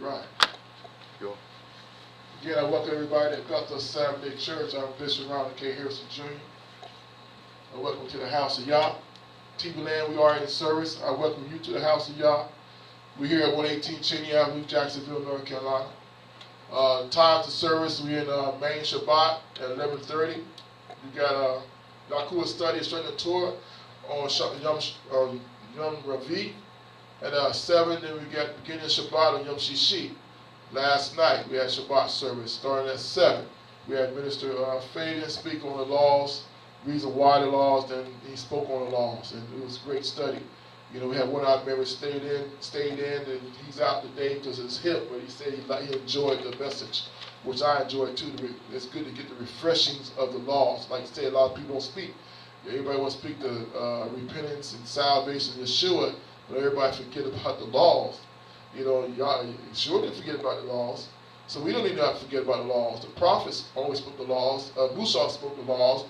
right. Sure. Again, I welcome everybody to Bethel Saturday Church. I'm Bishop Ronald K. Harrison Jr. Welcome to the house of Yah. TV Land, we are in service. I welcome you to the house of Yah. We're here at 118 Cheney Avenue, Jacksonville, North Carolina. Times of service, we're in main Shabbat at 11:30. We got Yahuwah study, straight the Torah on Yom Ravi. At 7, then we got beginning of Shabbat on Yom Shishi. Last night we had Shabbat service starting at 7. We had Minister Faden speak on the laws, reason why the laws, then he spoke on the laws, and it was a great study. You know, we had one of our members stayed in, and he's out today because it's hip, but he said he enjoyed the message, which I enjoyed too. It's good to get the refreshings of the laws. Like I said, a lot of people don't speak. Everybody wants to speak the repentance and salvation and Yeshua, but everybody forget about the laws. You know, y'all sure didn't forget about the laws. So we don't need to forget about the laws. The prophets always spoke the laws. Musa spoke the laws.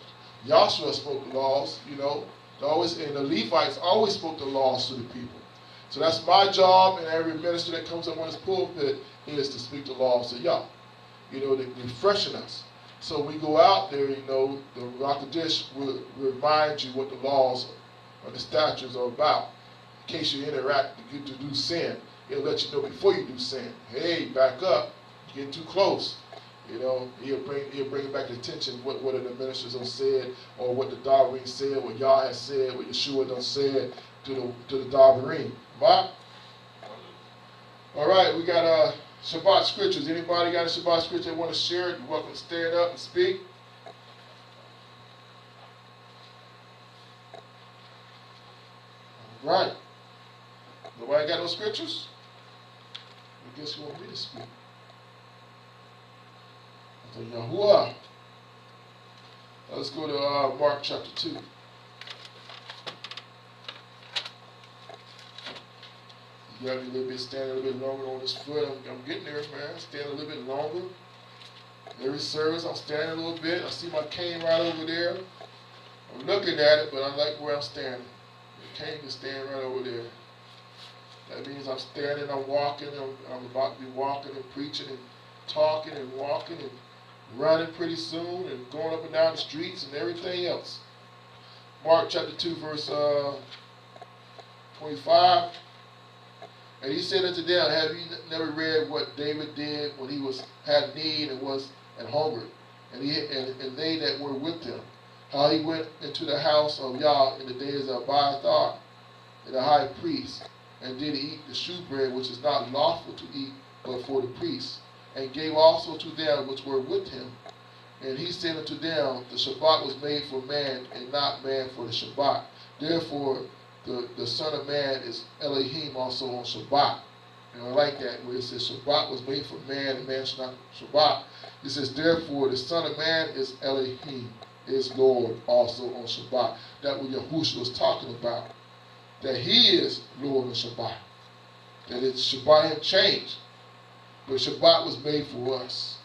Joshua spoke the laws. You know, and the Levites always spoke the laws to the people. So that's my job, and every minister that comes up on this pulpit is to speak the laws to Yah. You know, to refreshing us. So we go out there, you know, the Ruach HaKodesh will remind you what the laws or the statutes are about. In case you interact to get to do sin, it'll let you know before you do sin. Hey, back up, you're getting too close. You know, he'll bring back to attention what the ministers have said, or what the Daverim said, what Yah has said, what Yeshua done said to the Daverim. Right? All right, we got Shabbat scriptures. Anybody got a Shabbat scripture they want to share it? You're welcome to stand up and speak. All right. Nobody got no scriptures? I guess you want me to speak. I said, Yahuwah. Let's go to Mark chapter 2. You got me a little bit, standing a little bit longer on this foot. I'm getting there, man. Standing a little bit longer. Every service, I'm standing a little bit. I see my cane right over there. I'm looking at it, but I like where I'm standing. The cane is standing right over there. That means I'm standing, I'm walking, I'm about to be walking and preaching and talking and walking and running pretty soon and going up and down the streets and everything else. Mark chapter 2, verse 25. And he said unto them, have you never read what David did when he had need and was an hunger, and they that were with him, how he went into the house of Yah in the days of Abiathar, the high priest, and did eat the shewbread, which is not lawful to eat, but for the priests, and gave also to them which were with him. And he said unto them, the Shabbat was made for man, and not man for the Shabbat. Therefore, the Son of Man is Elohim also on Shabbat. And I like that, where it says Shabbat was made for man, and man should not Shabbat. It says, therefore, the Son of Man is Elohim, is Lord also on Shabbat. That what Yahushua was talking about. That he is Lord of Shabbat. That it's Shabbat had changed. But Shabbat was made for us.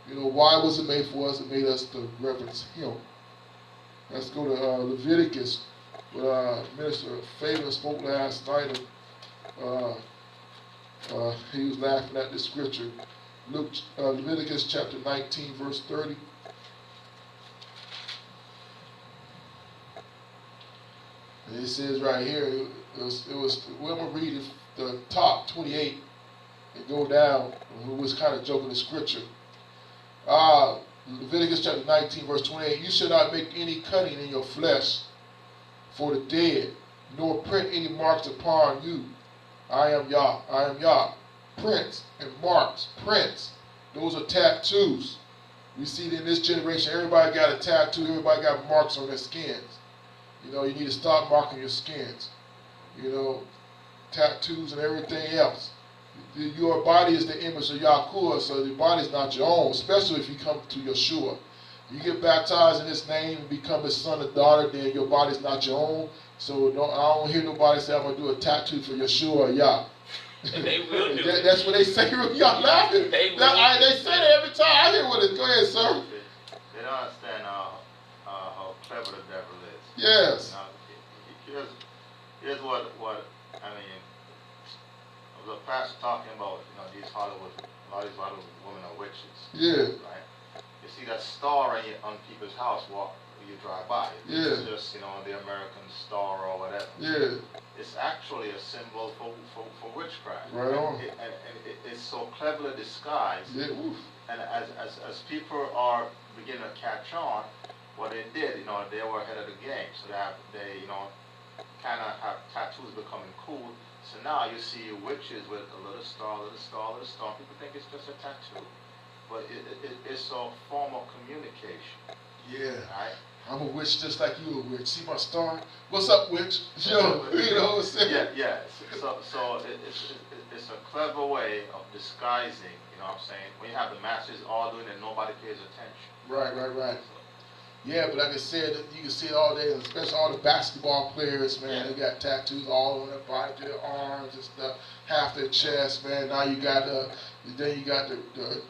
You know, why was it made for us? It made us to reverence him. Let's go to Leviticus. Minister Fabian spoke last night. He was laughing at this scripture. Leviticus chapter 19, verse 30. And it says right here, we're going to read the top 28 and go down. We was kind of joking the scripture. Leviticus chapter 19, verse 28. You shall not make any cutting in your flesh for the dead, nor print any marks upon you. I am Yah. I am Yah. Prints and marks. Prints. Those are tattoos. We see that in this generation, everybody got a tattoo. Everybody got marks on their skins. You know, you need to stop marking your skins. You know, tattoos and everything else. Your body is the image of Yahuwah, so the body is not your own, especially if you come to Yeshua. You get baptized in his name and become his son or daughter, then your body is not your own. So I don't hear nobody say, I'm going to do a tattoo for Yeshua or Yah. And they will do it. That's what they say. Y'all laughing. They say it every time. I hear what it is. Go ahead, sir. They don't understand how clever the devil is. Yes. Here's what I mean. the pastor talking about, these Hollywood, a lot of these Hollywood women are witches. Yeah. Right? You see that star on people's house when you drive by. Yeah. It's just, the American star or whatever. Yeah. It's actually a symbol for witchcraft. Right on. And it's so cleverly disguised. Yeah. Oof. And as people are beginning to catch on, what they did, they were ahead of the game. So they kind of have tattoos becoming cool. So now you see witches with a little star, little star, little star. People think it's just a tattoo, but it's a form of communication. Yeah. Right? I'm a witch just like you a witch. See my star? What's up, witch? You know what I'm saying? Yeah. So it's a clever way of disguising. You know what I'm saying? When you have the masses all doing it, nobody pays attention. Right. Yeah, but like I said, you can see it all day, especially all the basketball players, man. They got tattoos all on their body, their arms and stuff, half their chest, man. Now you got the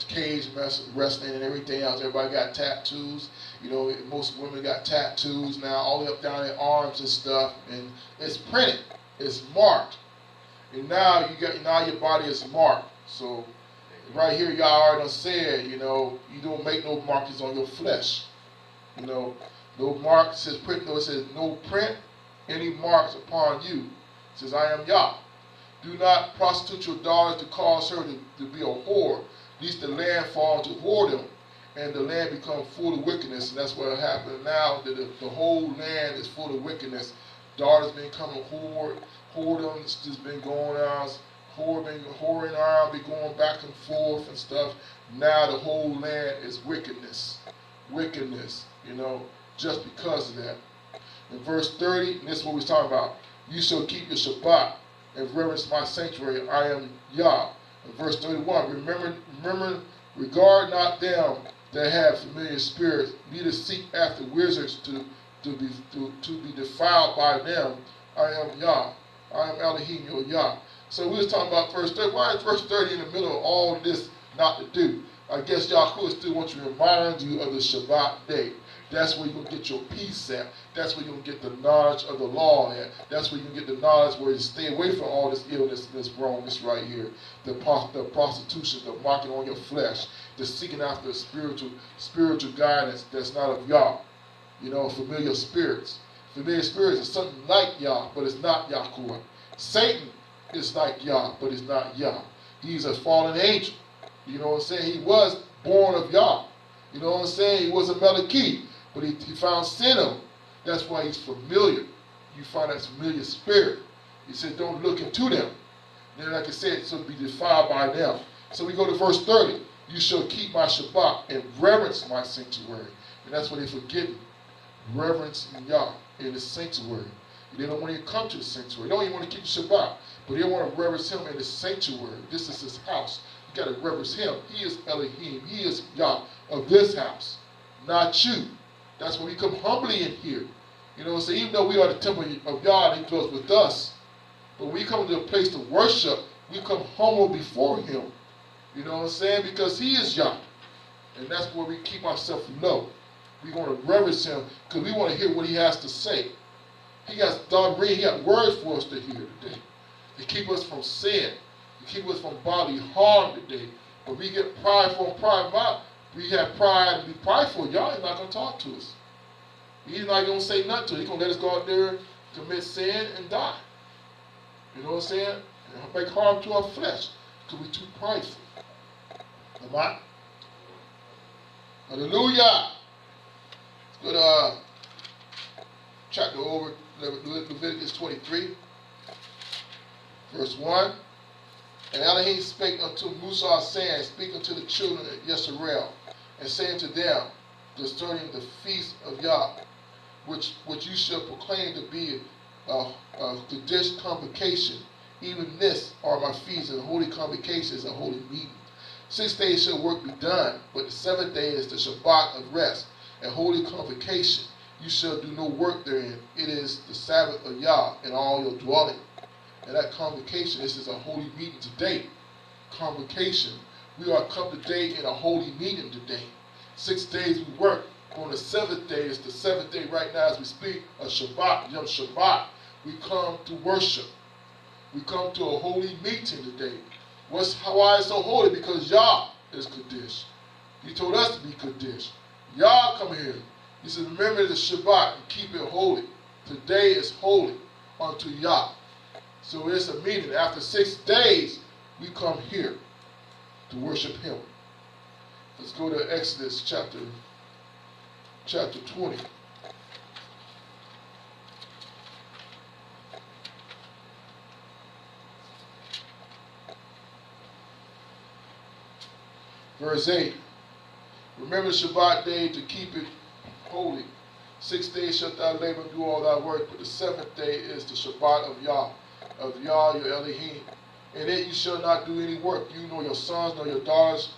cage wrestling and everything else. Everybody got tattoos. Most women got tattoos now, all the way up down their arms and stuff, and it's printed, it's marked, and now your body is marked. So right here, y'all already done said, you don't make no markings on your flesh. No mark says print. No, it says no print any marks upon you. It says I am Yah. Do not prostitute your daughter to cause her to be a whore, lest the land fall into whoredom, and the land become full of wickedness. And that's what happened now. That the whole land is full of wickedness. Daughters been becoming whoredom's just been going on. Whoring around, be going back and forth and stuff. Now the whole land is wickedness. Just because of that. In verse 30, and this is what we're talking about. You shall keep your Shabbat and reverence my sanctuary. I am Yah. In verse 31, remember, regard not them that have familiar spirits, neither seek after wizards to be defiled by them. I am Yah. I am Elohim, your Yah. So we was talking about verse 30. Why is verse 30 in the middle of all this not to do? I guess Yahuwah still wants to remind you of the Shabbat day. That's where you're going to get your peace at. That's where you're going to get the knowledge of the law at. That's where you get the knowledge where you stay away from all this illness and this wrongness right here. The prostitution, the marking on your flesh, the seeking after spiritual guidance that's not of Yah. Familiar spirits. Familiar spirits is something like Yah, but it's not Yahuwah. Satan is like Yah, but it's not Yah. He's a fallen angel. You know what I'm saying? He was born of Yah. You know what I'm saying? He was a Melechite, but he found sin in him. That's why he's familiar. You find that familiar spirit. He said, don't look into them. Then, like I said, so to be defiled by them. So we go to verse 30. You shall keep my Shabbat and reverence my sanctuary. And that's what they're forgetting. Reverence in Yah in the sanctuary. They don't want to come to the sanctuary. They don't even want to keep Shabbat, but they want to reverence him in the sanctuary. This is his house. You got to reverence him. He is Elohim. He is Yah of this house, not you. That's why we come humbly in here. So even though we are the temple of Yah, he dwells with us. But when we come to a place to worship, we come humble before him. You know what I'm saying? Because he is Yah. And that's where we keep ourselves low. We want to reverence him because we want to hear what he has to say. He got words for us to hear today. To keep us from sin. To keep us from bodily harm today. But we get prideful and pride. We have pride and be prideful. Y'all is not going to talk to us. He's not going to say nothing to us. He's going to let us go out there, commit sin, and die. You know what I'm saying? And make harm to our flesh because we're too prideful. Am I? Hallelujah. Let's go to chapter over Leviticus 23, verse 1. And Elohim spake unto Musa, saying, Speak unto the children of Yisrael, and say unto them concerning the feast of Yah, which you shall proclaim to be a Kodesh convocation. Even this are my feasts, and holy convocations and holy meeting. 6 days shall work be done, but the 7th day is the Shabbat of rest, and holy convocation. You shall do no work therein. It is the Sabbath of Yah in all your dwelling. And that convocation, this is a holy meeting today. Convocation. We are come today in a holy meeting today. 6 days we work. On the 7th day, it's the 7th day right now as we speak, a Shabbat, Yom Shabbat. We come to worship. We come to a holy meeting today. Why it's so holy? Because Yah is Kaddish. He told us to be Kaddish. Yah come here. He said, remember the Shabbat and keep it holy. Today is holy unto Yah. So it's a meeting. After 6 days, we come here to worship him. Let's go to Exodus chapter 20. Verse 8. Remember the Shabbat day to keep it holy. 6 days shalt thou labor and do all thy work, but the 7th day is the Shabbat of Yah your Elohim. In it you shall not do any work, you nor your sons, nor your daughters,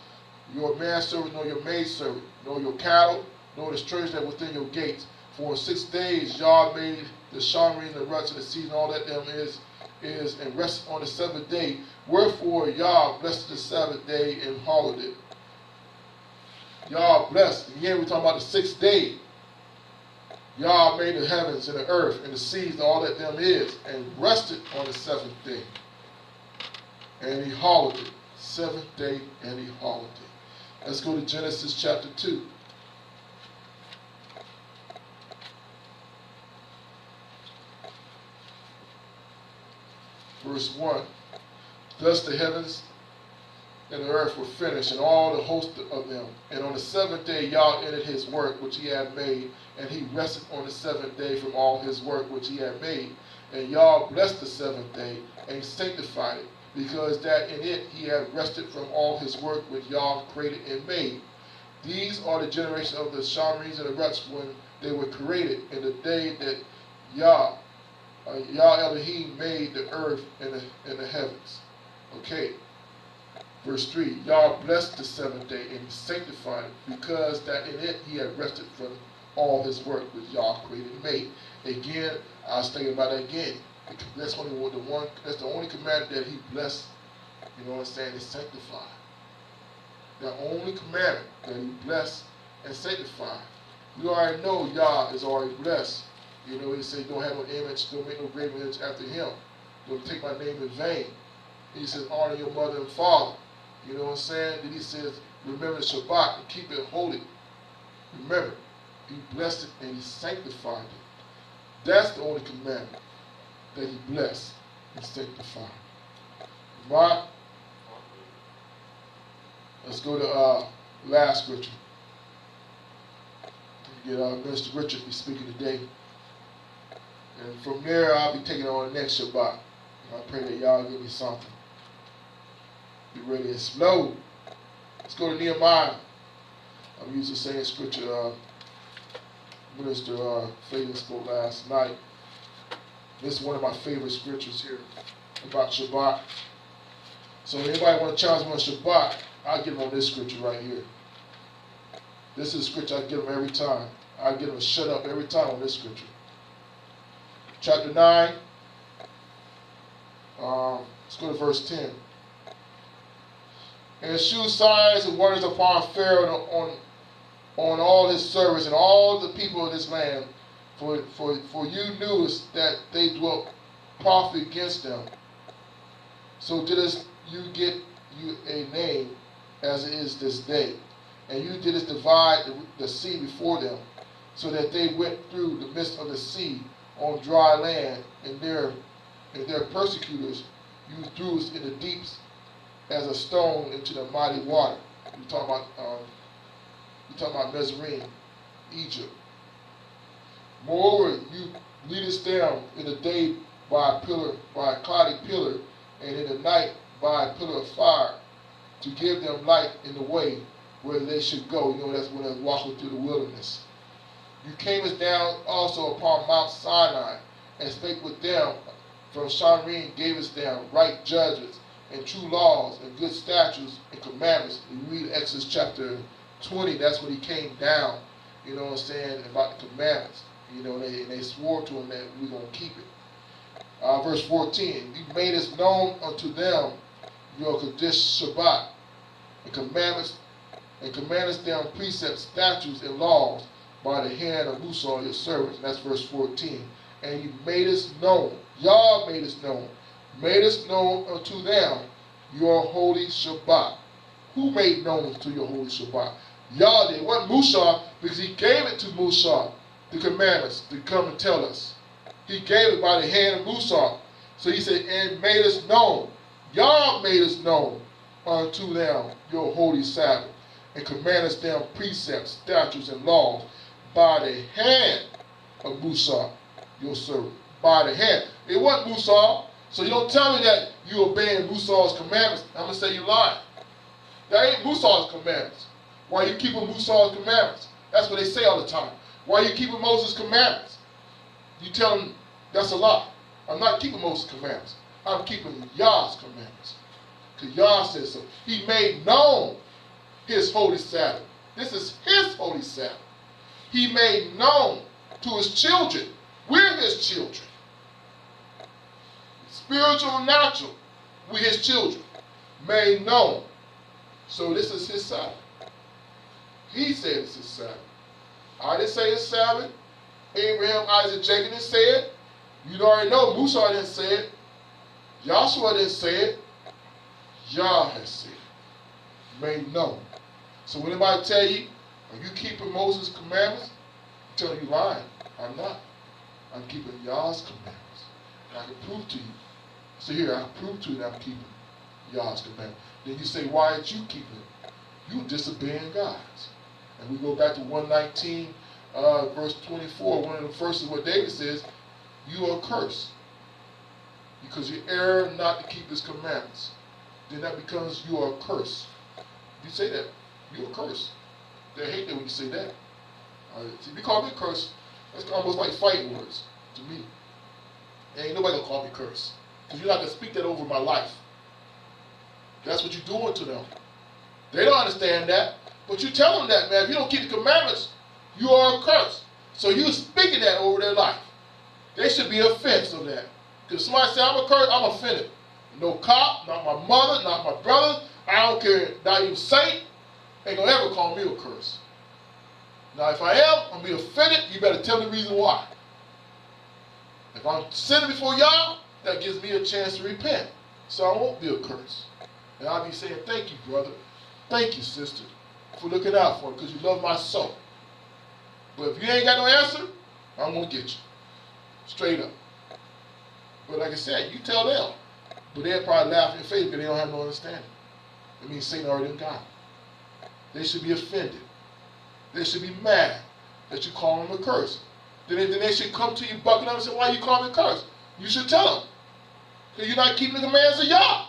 your manservant, nor your maidservant, nor your cattle, nor the strangers that within your gates. For in 6 days Yah made the Shamrim, the ruts, and the seas, and all that them is, and rested on the 7th day. Wherefore Yah blessed the Sabbath day and hallowed it. Yah blessed. Again, we're talking about the 6th day. Yah made the heavens and the earth and the seas and all that them is, and rested on the 7th day. And he hallowed it. 7th day, and he hallowed it. Let's go to Genesis chapter 2. Verse 1. Thus the heavens and the earth were finished, and all the host of them. And on the 7th day Yah ended his work which he had made, and he rested on the 7th day from all his work which he had made. And Yah blessed the 7th day, and sanctified it, because that in it he had rested from all his work which Yah created and made. These are the generations of the Shamrims and the Ruts when they were created, in the day that Yah Elohim made the earth and the heavens. Okay. Verse 3, Yah blessed the 7th day and sanctified it, because that in it he had rested from all his work which Yah created and made. Again, I was thinking about that again. That's only that's the only commandment that he blessed, you know what I'm saying, is sanctified. The only commandment that he blessed and sanctified. We already know Yah is already blessed. You know, he said, don't have no image, don't make no graven image after him. Don't take my name in vain. He says, honor your mother and father. You know what I'm saying? Then he says, remember the Shabbat and keep it holy. Remember, he blessed it and he sanctified it. That's the only commandment that he blessed and sanctified. Right? Let's go to last scripture. Get Minister Richard to be speaking today. And from there, I'll be taking on the next Shabbat. And I pray that y'all give me something. Be ready to explode. Let's go to Nehemiah. I'm using the same scripture Minister Fagan spoke last night. This is one of my favorite scriptures here about Shabbat. So if anybody want to challenge me on Shabbat, I'll get them on this scripture right here. This is a scripture I get them every time. I get them to shut up every time on this scripture. Chapter 9. Let's go to verse 10. And shew signs and wonders upon Pharaoh on all his servants and all the people of this land. For you knew that they dwelt proudly against them. So didst you get you a name as it is this day. And you didst divide the sea before them, so that they went through the midst of the sea on dry land, and their persecutors you threw in the deeps as a stone into the mighty water. You're talking about Mizraim, Egypt. Moreover, you leadest them in the day by a cloudy pillar, and in the night by a pillar of fire, to give them light in the way where they should go. You know, that's when they're walking through the wilderness. You came down also upon Mount Sinai, and spake with them from Shamrim, gave us them right judgments, and true laws, and good statutes, and commandments. You read Exodus chapter 20, that's when he came down, you know what I'm saying, about the commandments. You know, they swore to him that we're going to keep it. Verse 14, you made us known unto them your Kaddish Shabbat, and commandest them precepts, statutes, and laws by the hand of Musa your servants. And that's verse 14. And you made us known, Yah made us known, madest known unto them your holy Shabbat. Who made known unto your holy Shabbat? Yah did. It wasn't Musa, because he gave it to Musa, the commandments, to come and tell us. He gave it by the hand of Musa. So he said, and made us known. Yah made us known unto them your holy Sabbath, and commanded them precepts, statutes, and laws by the hand of Musa, your servant. By the hand. It wasn't Musa. So you don't tell me that you're obeying Musa's commandments. I'm going to say you're lying. That ain't Musa's commandments. Why are you keeping Musa's commandments? That's what they say all the time. Why are you keeping Moses' commandments? You tell them that's a lie. I'm not keeping Moses' commandments. I'm keeping Yah's commandments. Because Yah says so. He made known his holy Sabbath. This is his holy Sabbath. He made known to his children. We're his children. Spiritual and natural. We're his children. Made known. So this is his Sabbath. He said it's his Sabbath. I didn't say it's Sabbath. Abraham, Isaac, Jacob didn't say it. You already know Musa didn't say it. Joshua didn't say it. Yah has said it. Made known. So when anybody tell you, are you keeping Moses' commandments? I'm telling you lying. I'm not. I'm keeping Yah's commandments. And I can prove to you. So here, I can prove to you that I'm keeping Yah's commandments. Then you say, why aren't you keeping it? You disobeying God. And we go back to 119, verse 24. One of the verses where David says, you are cursed because you err not to keep his commandments. Then that becomes you are cursed. You say that, you are cursed. They hate that when you say that. See, if you call me a curse, that's almost like fighting words to me. Ain't nobody gonna call me curse. Because you're not gonna speak that over my life. That's what you're doing to them. They don't understand that. But you tell them that, man. If you don't keep the commandments, you are cursed. So you're speaking that over their life. They should be offended of that. Because somebody say, I'm a curse, I'm offended. No cop, not my mother, not my brother. I don't care, not even saint, ain't gonna ever call me a curse. Now, if I am, I'm gonna be offended. You better tell me the reason why. If I'm sinning before y'all, that gives me a chance to repent. So I won't be a curse. And I'll be saying, thank you, brother. Thank you, sister, for looking out for me because you love my soul. But if you ain't got no answer, I'm going to get you. Straight up. But like I said, you tell them. But they'll probably laugh in your face because they don't have no understanding. It means Satan already got them. They should be offended. They should be mad that you call them a curse. Then they should come to you bucking up and say, why you call me a curse? You should tell them. Because you're not keeping the commands of Yah.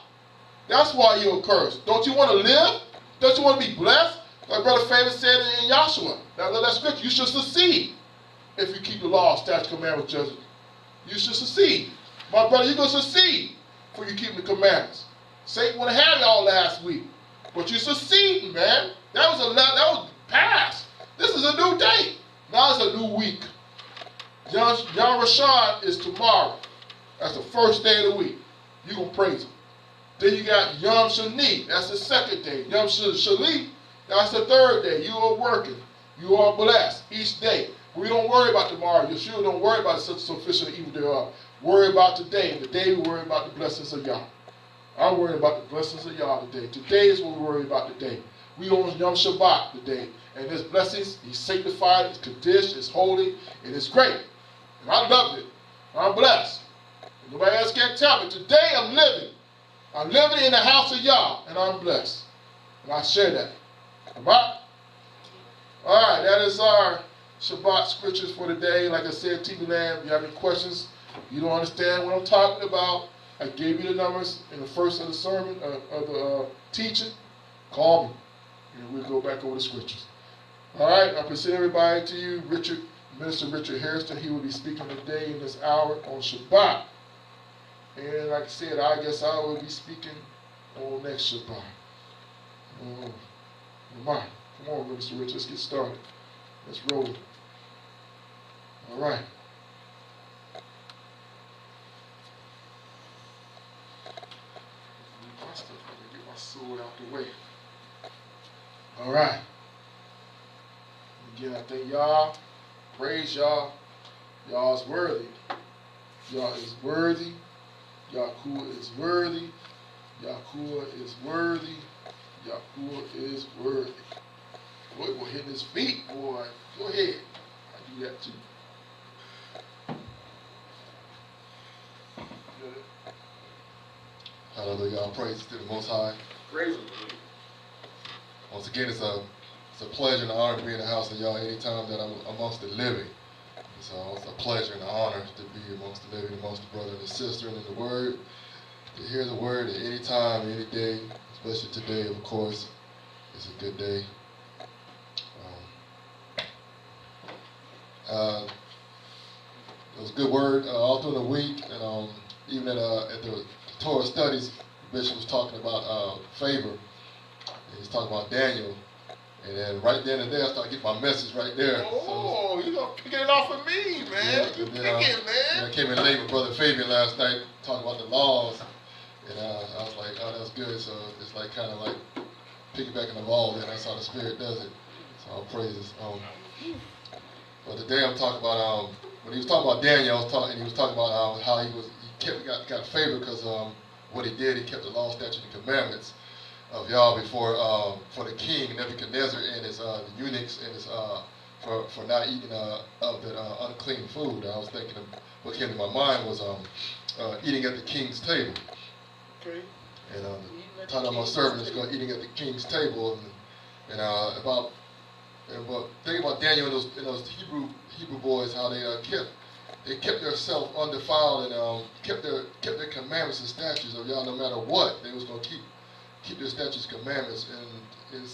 That's why you're a curse. Don't you want to live? Don't you want to be blessed? Like Brother Favorite said in Joshua, that scripture, you should succeed if you keep the law, statutes, commandments, judgment. You should succeed. My brother, you're going to succeed for you keeping the commandments. Satan would have had y'all last week. But you're succeeding, man. That was past. This is a new day. Now it's a new week. Yom Rashad is tomorrow. That's the first day of the week. You're going to praise him. Then you got Yom Shani. That's the second day. Yom Shali, that's the third day. You are working. You are blessed each day. We don't worry about tomorrow. Yeshua don't worry about such sufficient evil thereof. Worry about today. And today we worry about the blessings of Yah. I'm worrying about the blessings of Yah today. Today is what we worry about today. We on Yom Shabbat today. And his blessings, he's sanctified, it's Kaddish, it's holy, and it's great. And I love it. I'm blessed. And nobody else can tell me. Today I'm living. I'm living in the house of Yah, and I'm blessed. And I share that. Alright? Alright, that is our Shabbat scriptures for today. Like I said, TV Land, if you have any questions, you don't understand what I'm talking about, I gave you the numbers in the first of the sermon, of the teaching. Call me, and we'll go back over the scriptures. Alright, I present everybody to you, Minister Richard Harrison. He will be speaking today in this hour on Shabbat. And like I said, I guess I will be speaking on next Shabbat. Come on, Minister Rich, let's get started. Let's roll it. All right. Get my sword out the way. All right. Again, I thank Yah. Praise Yah. Yah is worthy. Yah is worthy. Yahuwah is worthy. Yahuwah is worthy. Yahuwah is worthy. Boy, we're hitting his feet, boy. Go ahead. I do that too. Hallelujah. All praise to the Most High. Praise him. Once again, it's a pleasure and an honor to be in the house of y'all anytime that I'm amongst the living. So it's a pleasure and an honor to be amongst the living, amongst the brother and the sister, and in the Word, to hear the Word at any time, any day, especially today, of course. It's a good day. It was a good word all through the week, and even at the Torah studies, the bishop was talking about favor. And he's talking about Daniel. And then right then and there, I started getting my message right there. Oh, you gonna pick it off of me, man. Yeah, You and pick then, it, man. I came in late with Brother Fabian last night, talking about the laws. And I was like, oh, that's good. So it's like kind of like piggybacking the ball, and that's how the Spirit does it. So all praises. But today I'm talking about, when he was talking about Daniel, he was talking about how he got favor because what he did, he kept the law, statutes, and commandments of Yah before for the king Nebuchadnezzar and his eunuchs and his for not eating of that unclean food. I was thinking of what came to my mind was eating at the king's table. Okay. And talking about my servant is going eating at the king's table, and but think about Daniel and those Hebrew boys, how they kept themselves undefiled and kept their commandments and statutes of Yah no matter what. They was gonna keep their statutes and commandments, and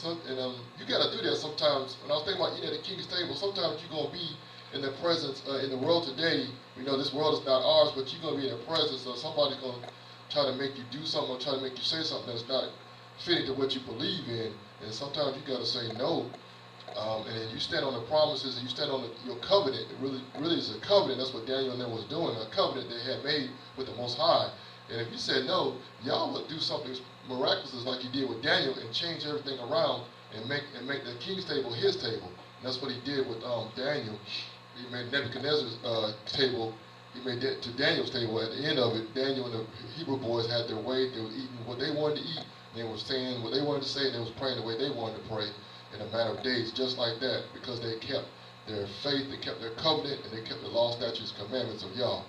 you gotta do that sometimes. When I was thinking about eating at the king's table, sometimes you're gonna be in the presence in the world today. We know this world is not ours, but you're gonna be in the presence of somebody's gonna try to make you do something or try to make you say something that's not fitting to what you believe in, and sometimes you gotta say no. And then you stand on the promises and you stand on your covenant. It really is a covenant. That's what Daniel and them was doing, a covenant they had made with the Most High. And if you said no, y'all would do something miraculous like he did with Daniel and change everything around and make the king's table his table. And that's what he did with Daniel. He made Nebuchadnezzar's table. He made that to Daniel's table. At the end of it, Daniel and the Hebrew boys had their way. They were eating what they wanted to eat. They were saying what they wanted to say. And they was praying the way they wanted to pray. In a matter of days, just like that, because they kept their faith, they kept their covenant, and they kept the law, statutes, commandments of Yah.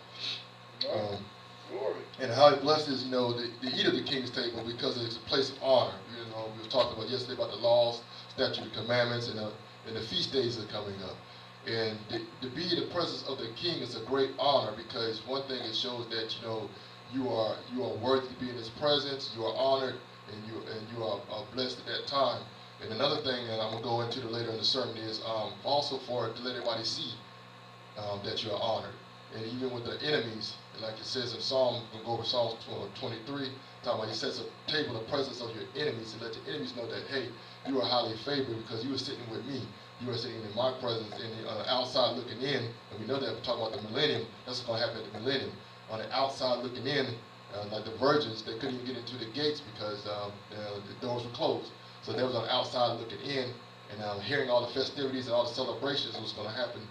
And how it blesses, the eat of the king's table because it's a place of honor. We were talking about yesterday about the laws, statutes, and commandments, and the feast days are coming up. And to be in the presence of the king is a great honor because one thing it shows that you are worthy to be in his presence. You are honored, and you are blessed at that time. And another thing that I'm going to go into later in the sermon is also to let everybody see that you are honored. And even with the enemies, like it says in Psalm, we'll go over Psalm 23, talking about he sets a table in the presence of your enemies and let your enemies know that, hey, you are highly favored because you were sitting with me. You are sitting in my presence and on the outside looking in. And we know that we're talking about the millennium. That's what's going to happen at the millennium. On the outside looking in, like the virgins, they couldn't even get into the gates because the doors were closed. So they was on the outside looking in and hearing all the festivities and all the celebrations was going to happen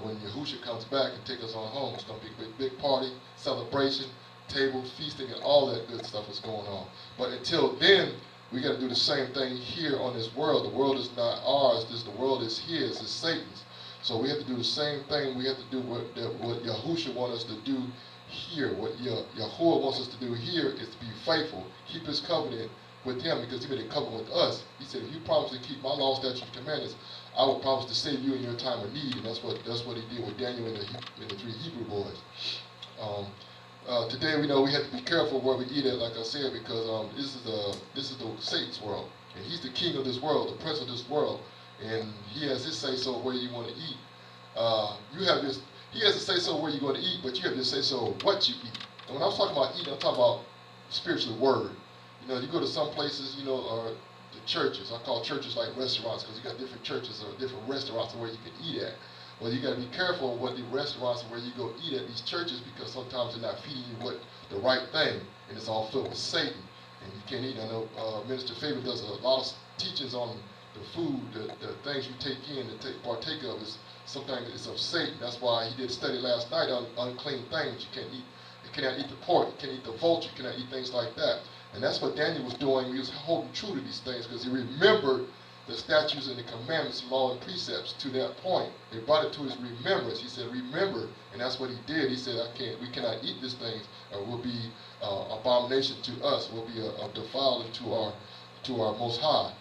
when Yahushua comes back and take us on home. It's going to be a big party, celebration, table, feasting, and all that good stuff is going on. But until then, we got to do the same thing here on this world. The world is not ours. The world is his. It's Satan's. So we have to do the same thing. We have to do what Yahushua wants us to do here. What Yahuwah wants us to do here is to be faithful, keep his covenant with him because he made a covenant with us. He said, if you promise to keep my law, statutes, and commandments, I will promise to save you in your time of need. And that's what he did with Daniel and the three Hebrew boys. Today we know we have to be careful where we eat at, like I said, because this is the Satan's world, and he's the king of this world, the prince of this world, and he has his say so where you want to eat. He has to say so where you're going to eat, but you have to say so what you eat. And when I'm talking about eating, I'm talking about spiritual word. You go to some places, or the churches. I call churches like restaurants because you got different churches or different restaurants where you can eat at. Well, you got to be careful what the restaurants where you go eat at these churches because sometimes they're not feeding you what the right thing, and it's all filled with Satan. And you can't eat. I know Minister Fabian does a lot of teachings on the food, the things you take in and partake of is something it's of Satan. That's why he did a study last night on unclean things. You can't eat You cannot eat the pork. You can't eat the vulture. You cannot eat things like that. And that's what Daniel was doing. He was holding true to these things because he remembered the statutes and the commandments, law and precepts to that point. They brought it to his remembrance. He said, remember, and that's what he did. He said, we cannot eat these things, or will be abomination to us, will be a defilement to our Most High.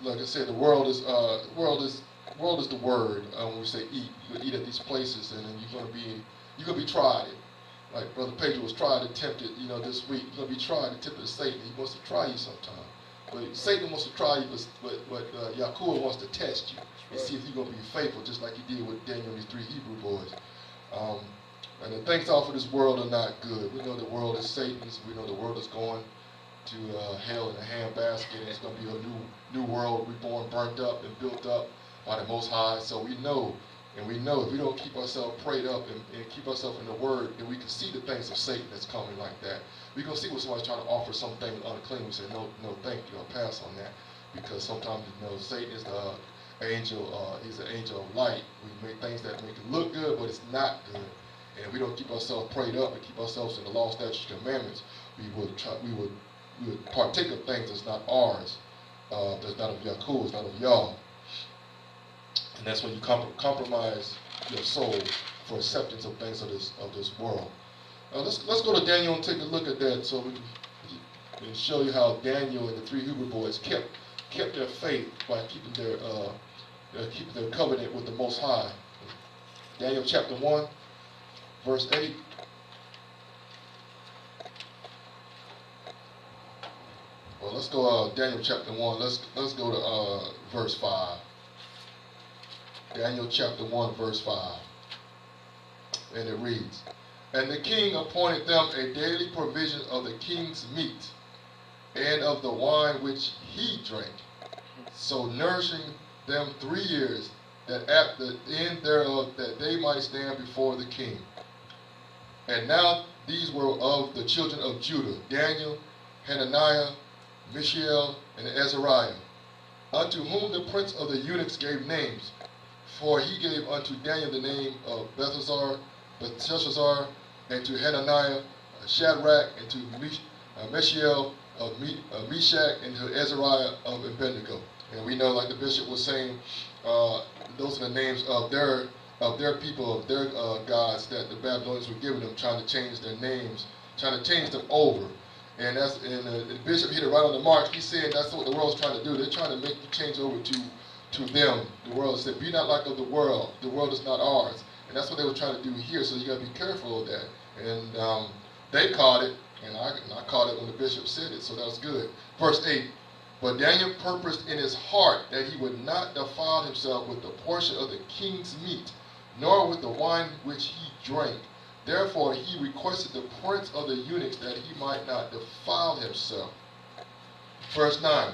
Like I said, the world is the word. When we say eat, you eat at these places, and then you're gonna be tried. Like Brother Pedro was tried and tempted, this week. You're gonna be tried and tempted to Satan. He wants to try you sometime. But Satan wants to try you, but Yahuwah wants to test you and see if you're going to be faithful, just like he did with Daniel and these 3 Hebrew boys. And the things off of this world are not good. We know the world is Satan's. We know the world is going to hell in a handbasket, and it's going to be a new world reborn, burnt up, and built up by the Most High. So we know if we don't keep ourselves prayed up and keep ourselves in the Word, then we can see the things of Satan that's coming like that. We're going to see when somebody's trying to offer something unclean. We say, no, thank you, I'll pass on that. Because sometimes, Satan is the angel, he's the angel of light. We make things that make it look good, but it's not good. And if we don't keep ourselves prayed up and keep ourselves in the law, statutes, and commandments, we would partake of things that's not ours, that's not of Yahuwah, it's not of Yah. And that's when you compromise your soul for acceptance of things of this world. Let's go to Daniel and take a look at that, so we can show you how Daniel and the 3 Hebrew boys kept their faith by keeping their covenant with the Most High. Daniel chapter 1, verse 8. Well, let's go Daniel chapter 1. Let's go to verse 5. Daniel chapter 1, verse 5. And it reads, "And the king appointed them a daily provision of the king's meat, and of the wine which he drank, so nourishing them 3 years, that at the end thereof that they might stand before the king. And now these were of the children of Judah, Daniel, Hananiah, Mishael, and Azariah, unto whom the prince of the eunuchs gave names. For he gave unto Daniel the name of Belteshazzar, and to Hananiah Shadrach, and to Mishael of Meshach, and to Azariah of Abednego." And we know, like the bishop was saying, those are the names of their people, of their gods that the Babylonians were giving them, trying to change their names, trying to change them over. And the bishop hit it right on the mark. He said that's what the world's trying to do. They're trying to make you change over to them. The world said, "Be not like of the world. The world is not ours." And that's what they were trying to do here. So you got to be careful of that. And they caught it, and I caught it when the bishop said it. So that was good. Verse 8. "But Daniel purposed in his heart that he would not defile himself with the portion of the king's meat, nor with the wine which he drank. Therefore he requested the prince of the eunuchs that he might not defile himself." Verse 9.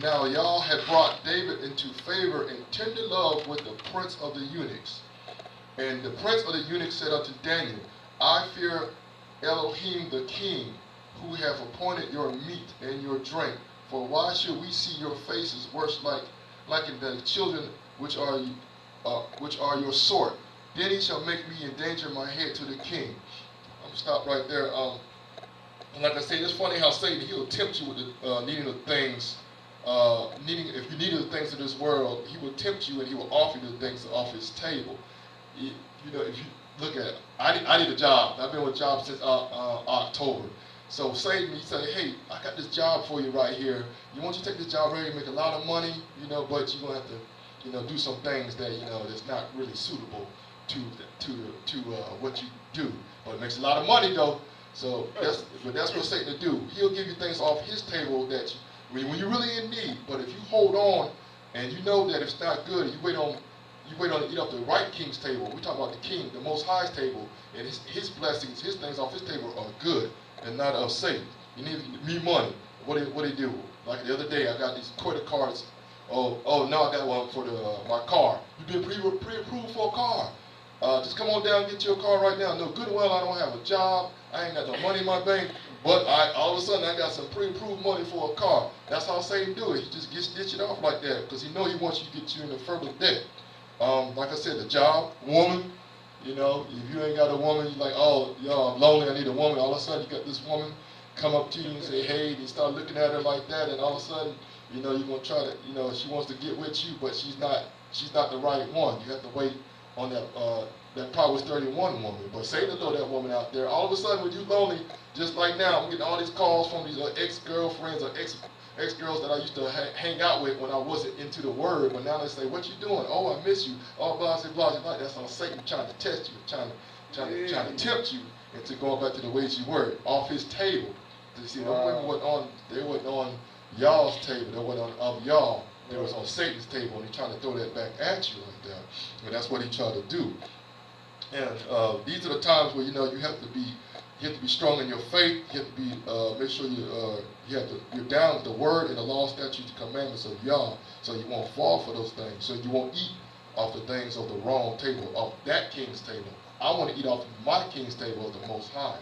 "Now Yah had brought David into favor and tender love with the prince of the eunuchs. And the prince of the eunuchs said unto Daniel, I fear Elohim the king, who hath appointed your meat and your drink. For why should we see your faces worse like in the children which are your sort? Then he shall make me endanger my head to the king." I'm going to stop right there. And like I said, it's funny how Satan, he'll tempt you with needing the things. If you needed the things of this world, he will tempt you and he will offer you the things off his table. If you look at it, I need a job. I've been with a job since October. So Satan, he said, "Hey, I got this job for you right here. You want to take this job right here, make a lot of money, but you're going to have to, do some things that, that's not really suitable to what you do. But it makes a lot of money though. So that's what Satan will do. He'll give you things off his table that when you're really in need. But if you hold on and you know that it's not good, you wait on to eat off the right king's table. We talk about the king, the Most High's table, and his blessings, his things off his table are good and not of Satan. You need money. What do he do? Like the other day, I got these credit cards. Oh, now I got one for my car. You've been pre-approved for a car. Just come on down and get your car right now. No, good and well, I don't have a job. I ain't got no money in my bank. But all of a sudden, I got some pre-approved money for a car. That's how Satan do it. He just ditch it off like that because he know he wants you to get you into further debt. Like I said, the job, woman, You know, if you ain't got a woman, you're like, oh, yo, I'm lonely, I need a woman. All of a sudden, you got this woman come up to you and say, hey, and you start looking at her like that, and all of a sudden, you know, you're gonna try to, you know, she wants to get with you, but she's not the right one. You have to wait on that Proverbs 31 woman. But Satan will throw that woman out there. All of a sudden, when you're lonely, just like now, I'm getting all these calls from these ex-girlfriends or ex-girls that I used to hang out with when I wasn't into the word. But now they say, what you doing? Oh, I miss you. Oh, blah, blah, blah. That's all Satan trying to test you, trying to tempt you into going back to the ways you were, off his table. You see, those women they weren't on y'all's table. They weren't on of y'all. They was on Satan's table, and he trying to throw that back at you like that. And that's what he tried to do. And these are the times where, you know, you have to be strong in your faith. You have to be make sure you're down with the word and the law, statutes, and commandments of Yah, so you won't fall for those things. So you won't eat off the things of the wrong table, off that king's table. I want to eat off my king's table of the Most High.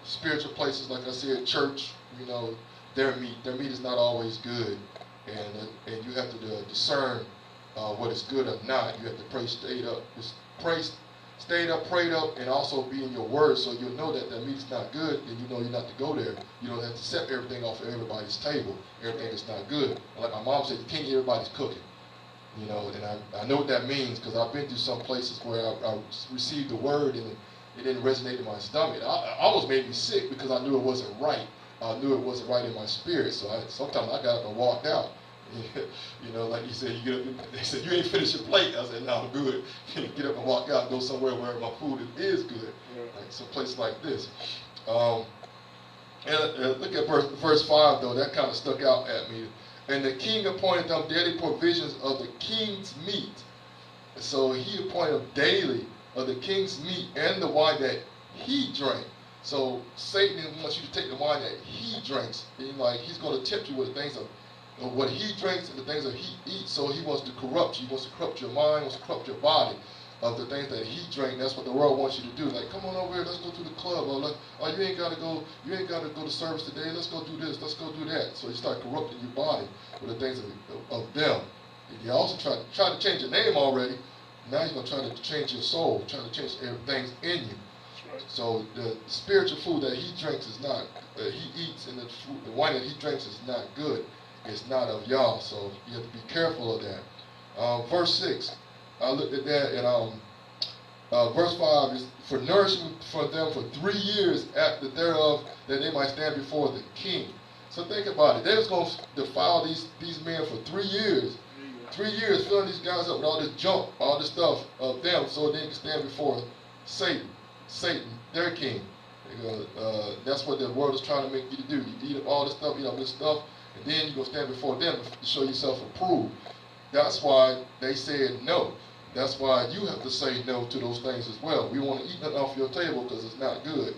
Spiritual places, like I said, church, you know, their meat is not always good, and you have to discern what is good or not. You have to pray, stayed up, prayed up, and also be in your word, so you'll know that meat is not good, and you know you're not to go there. You don't have to set everything off of everybody's table. Everything is not good. And like my mom said, you can't eat everybody's cooking. You know, and I know what that means, because I've been through some places where I received the word and it didn't resonate in my stomach. It almost made me sick because I knew it wasn't right. I knew it wasn't right in my spirit. So sometimes I got up and walked out. You know, like you said, you get up. They said, you ain't finished your plate. I said, no, I'm good. Get up and walk out, go somewhere where my food is good, like some place like this. And look at verse 5 though. That kind of stuck out at me. And the king appointed them daily provisions of the king's meat. So he appointed them daily of the king's meat and the wine that he drank. So Satan wants you to take the wine that he drinks. And like he's going to tempt you with the things of what he drinks and the things that he eats. So he wants to corrupt you. He wants to corrupt your mind, wants to corrupt your body of the things that he drank. That's what the world wants you to do. Like, come on over here, let's go to the club. Or you ain't gotta go to service today. Let's go do this. Let's go do that. So you start corrupting your body with the things of them. You also try to change your name already. Now you're gonna try to change your soul, trying to change things in you. So the spiritual food that he drinks is not, he eats, and the wine that he drinks is not good. It's not of y'all. So you have to be careful of that. Verse 6. I looked at that, and verse 5 is for nourishment for them for 3 years after thereof, that they might stand before the king. So think about it. They was going to defile these men for 3 years. 3 years filling these guys up with all this junk, all this stuff of them, so they can stand before Satan, their king. That's what the world is trying to make you to do. You eat up all this stuff, eat up this stuff, and then you're going to stand before them to show yourself approved. That's why they said no. That's why you have to say no to those things as well. We want to eat nothing off your table because it's not good.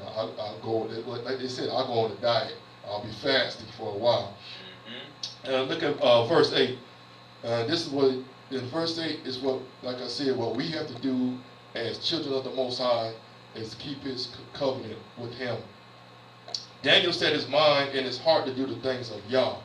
I'll go, like they said, I'll go on a diet. I'll be fasting for a while. Look at verse 8. This is what, in verse 8 is what, like I said, what we have to do as children of the Most High is keep his covenant with him. Daniel set his mind and his heart to do the things of Yah.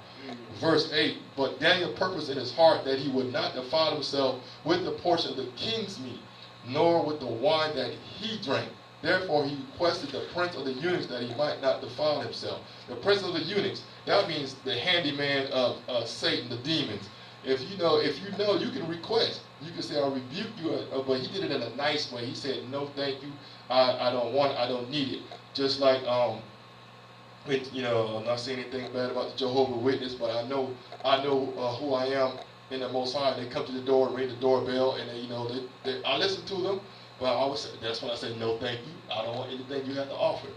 Verse 8, but Daniel purposed in his heart that he would not defile himself with the portion of the king's meat, nor with the wine that he drank. Therefore he requested the prince of the eunuchs that he might not defile himself. The prince of the eunuchs, that means the handyman of Satan, the demons. If you know, you can request. You can say, I rebuke you, but he did it in a nice way. He said, no, thank you. I don't want it. I don't need it. Just like, I'm not saying anything bad about the Jehovah's Witness, but I know who I am in the Most High. They come to the door and ring the doorbell, and I listen to them, but I always say, that's when I say, no, thank you. I don't want anything you have to offer.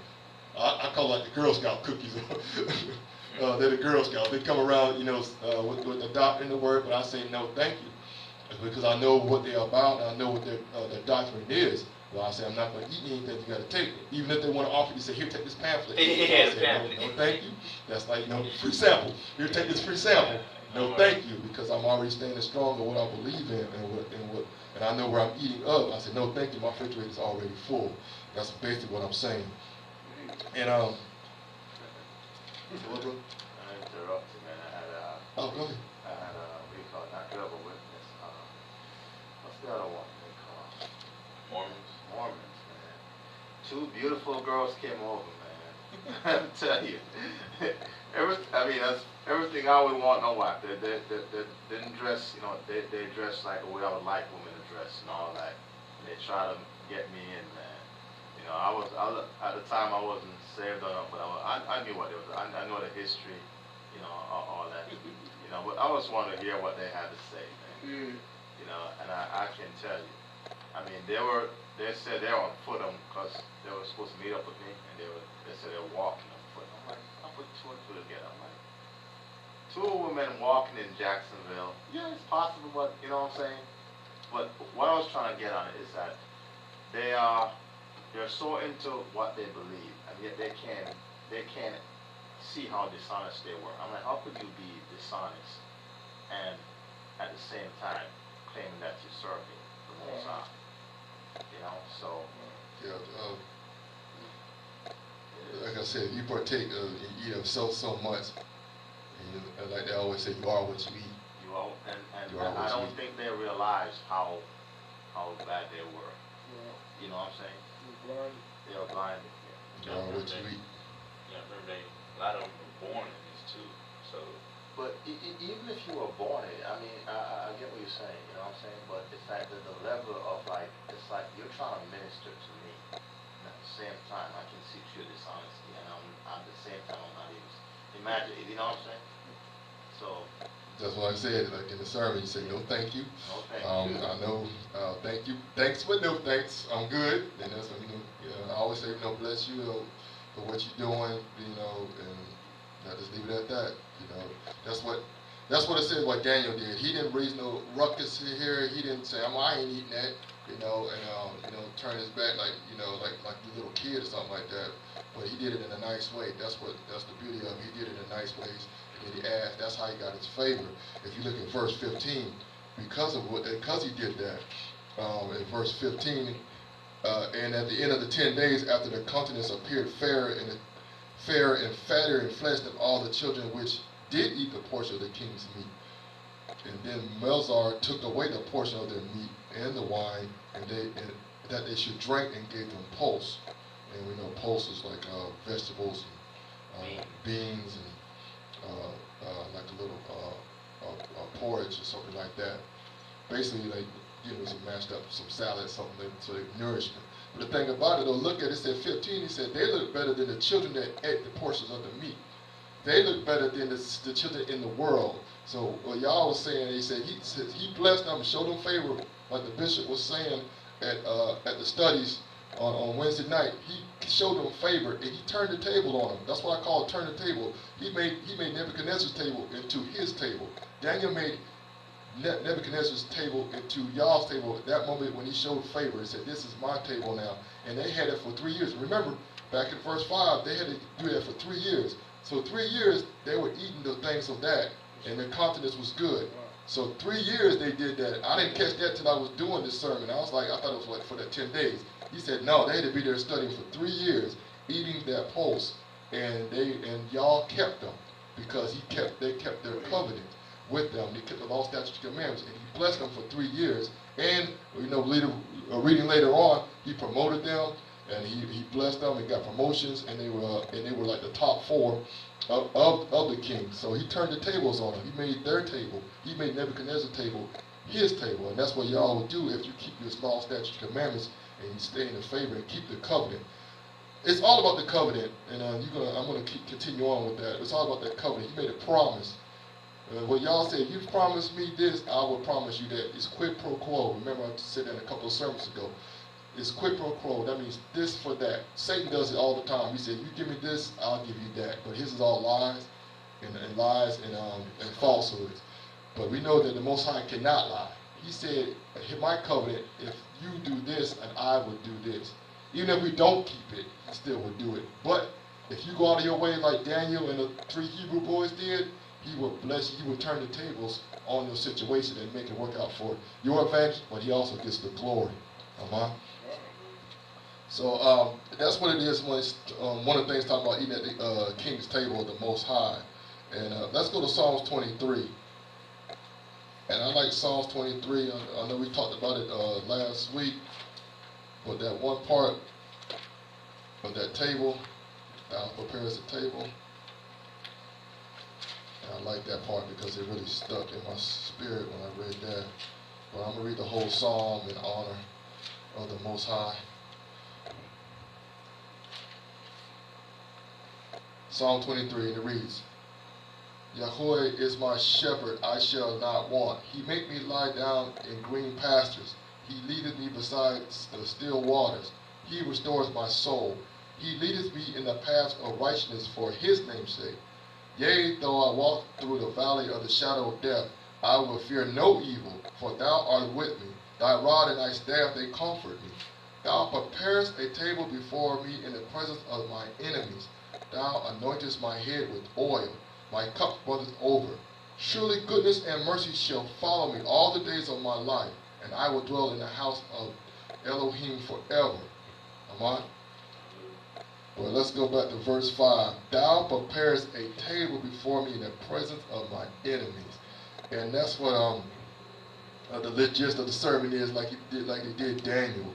I call it like the Girl Scout cookies. They're the Girl Scouts. They come around, with the doctrine and the word, but I say, no, thank you, because I know what they're about, and I know what their doctrine is. Well, I say, I'm not going to eat anything, you got to take it. Even if they want to offer you, say, here, take this pamphlet. Yeah, I say, no, thank you. That's like, free sample. Here, take this free sample. No, thank you, because I'm already standing strong on what I believe in and I know where I'm eating of. I said, no, thank you, my refrigerator is already full. That's basically what I'm saying. And, what, bro? I interrupted, man. Oh, go ahead. I had what do you call it? Not Jehovah's Witness. What's the other one they call? Mormons, man. Two beautiful girls came over, man. I'm telling you. That's everything I would want in a wife. They didn't dress, they dress like the way I would like women to dress and all that. And they try to get me in, man. At the time I wasn't saved or nothing, but I knew what it was. I knew the history, all that. But I just wanted to hear what they had to say, man. And I can tell you. They said they were on foot because they were supposed to meet up with me, and they said they were walking on foot. I'm like, I'll put two and two together. I'm like, two women walking in Jacksonville. Yeah, it's possible, but you know what I'm saying? But what I was trying to get on it is that they're so into what they believe, and yet they can't see how dishonest they were. I'm like, how could you be dishonest and at the same time claiming that you're serving the Most High? So. Yeah, like I said, you partake of, you eat of so much, and like they always say, you are what you eat. You are, and I don't think they realized how bad they were. Yeah. You know what I'm saying? They are blinded. You are what you eat. Yeah, remember a lot of them were born in this too. So. But even if you were born in it, I get what you're saying. You know what I'm saying? But it's like the level of it's like you're trying to minister to me, and at the same time I can see your dishonesty, and at the same time I'm not even. Imagine, you know what I'm saying? So. That's what I said, like in the sermon, you say, no thank you. No thank you. I know, thank you. Thanks, but no thanks. I'm good. And that's what, I always say, bless you for what you're doing, and I just leave it at that. That's what it says what Daniel did. He didn't raise no ruckus here. He didn't say, I ain't eating that, and turn his back like the little kid or something like that. But he did it in a nice way. That's the beauty of it. He did it in nice ways. And he asked, that's how he got his favor. If you look at verse 15, because he did that, in verse 15, and at the end of the 10 days after the countenance appeared fairer and fatter in flesh than all the children which did eat the portion of the king's meat. And then Melzar took away the portion of their meat and the wine, and that they should drink, and gave them pulse. And we know pulse is like vegetables and beans and like a little porridge or something like that. Basically, like some mashed up, some salad, something so they nourishment. But the thing about it, though, look at it. It said 15. He said they look better than the children that ate the portions of the meat. They look better than the children in the world. So what y'all was saying, he said he blessed them and showed them favor, like the bishop was saying at the studies on Wednesday night. He showed them favor, and he turned the table on them. That's what I call turn the table. He made Nebuchadnezzar's table into his table. Daniel made Nebuchadnezzar's table into y'all's table at that moment when he showed favor. He said, this is my table now. And they had it for 3 years. Remember, back in verse 5, they had to do that for 3 years. So 3 years, they were eating the things of that, and their countenance was good. So 3 years they did that. I didn't catch that till I was doing this sermon. I thought it was like for that 10 days. He said, no, they had to be there studying for 3 years, eating that pulse, and y'all kept them because they kept their covenant with them. They kept the law, statutes, and commandments, and he blessed them for 3 years. And reading later on, he promoted them, and he blessed them and got promotions, and they were like the top 4 of the king. So he turned the tables on them. He made their table. He made Nebuchadnezzar's table his table, and that's what y'all will do if you keep this law, statutes, commandments, and you stay in the favor and keep the covenant. It's all about the covenant, and I'm gonna continue on with that. It's all about that covenant. He made a promise. What y'all said, you promised me this, I will promise you that. It's quid pro quo. Remember, I said that a couple of sermons ago. It's quid pro quo. That means this for that. Satan does it all the time. He said, you give me this, I'll give you that. But his is all lies and falsehoods. But we know that the Most High cannot lie. He said, my covenant, if you do this, and I will do this. Even if we don't keep it, he still will do it. But if you go out of your way like Daniel and the 3 Hebrew boys did, he will bless you. He will turn the tables on your situation and make it work out for your advantage, but he also gets the glory. So that's what it is when it's, one of the things talking about eating at the king's table of the Most High. And let's go to Psalms 23. And I like Psalms 23. I know we talked about it last week. But that one part of that table, thou preparest a table. And I like that part because it really stuck in my spirit when I read that. But I'm going to read the whole psalm in honor of the Most High. Psalm 23, and it reads, Yahweh is my shepherd, I shall not want. He make me lie down in green pastures. He leadeth me beside the still waters. He restores my soul. He leadeth me in the paths of righteousness for his name's sake. Yea, though I walk through the valley of the shadow of death, I will fear no evil, for thou art with me. Thy rod and thy staff, they comfort me. Thou preparest a table before me in the presence of my enemies. Thou anointest my head with oil. My cup runneth over. Surely goodness and mercy shall follow me all the days of my life, and I will dwell in the house of Elohim forever. Amen. Well, let's go back to verse 5. Thou preparest a table before me in the presence of my enemies. And that's what the gist of the sermon is, like they did Daniel.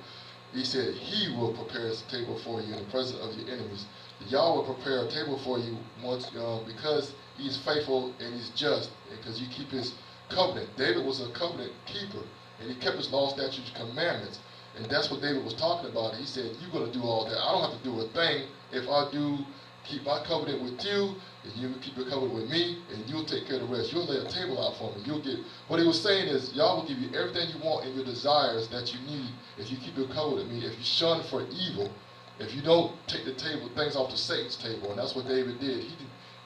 He said, he will prepare a table for you in the presence of your enemies. Yah will prepare a table for you once because he's faithful and he's just, because you keep his covenant. David was a covenant keeper, and he kept his law, statutes, and commandments. And that's what David was talking about. He said, you're going to do all that. I don't have to do a thing if I do keep my covenant with you, and you keep your covenant with me, and you'll take care of the rest. You'll lay a table out for me. You'll get, what he was saying is, Yah will give you everything you want and your desires that you need if you keep your covenant with me. If you shun for evil, if you don't take the table, things off to Satan's table. And that's what David did.